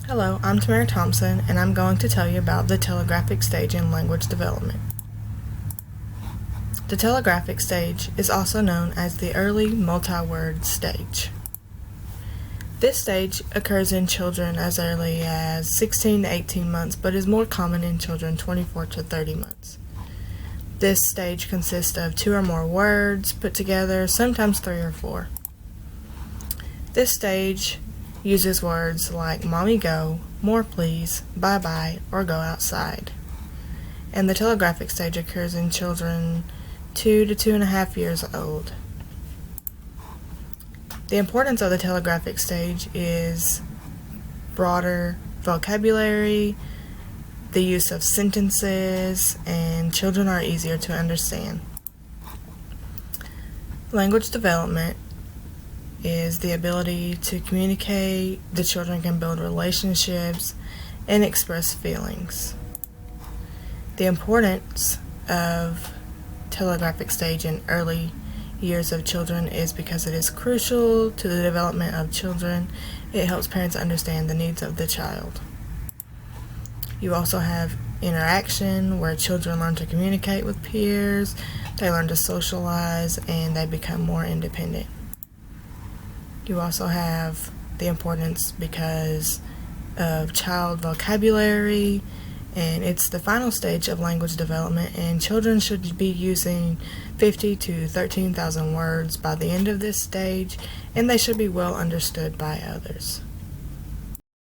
Hello, I'm Tamara Thompson, and I'm going to tell you about the telegraphic stage in language development. The telegraphic stage is also known as the early multi-word stage. This stage occurs in children as early as 16 to 18 months, but is more common in children 24 to 30 months. This stage consists of 2 or more words put together, sometimes 3 or 4. This stage uses words like mommy go, more please, bye bye, or go outside. And the telegraphic stage occurs in children 2 to 2.5 years old. The importance of the telegraphic stage is broader vocabulary, the use of sentences, and children are easier to understand. Language development is the ability to communicate, the children can build relationships, and express feelings. The importance of telegraphic stage in early years of children is because it is crucial to the development of children. It helps parents understand the needs of the child. You also have interaction, where children learn to communicate with peers, they learn to socialize, and they become more independent. You also have the importance because of child vocabulary, and it's the final stage of language development, and children should be using 50 to 13,000 words by the end of this stage, and they should be well understood by others.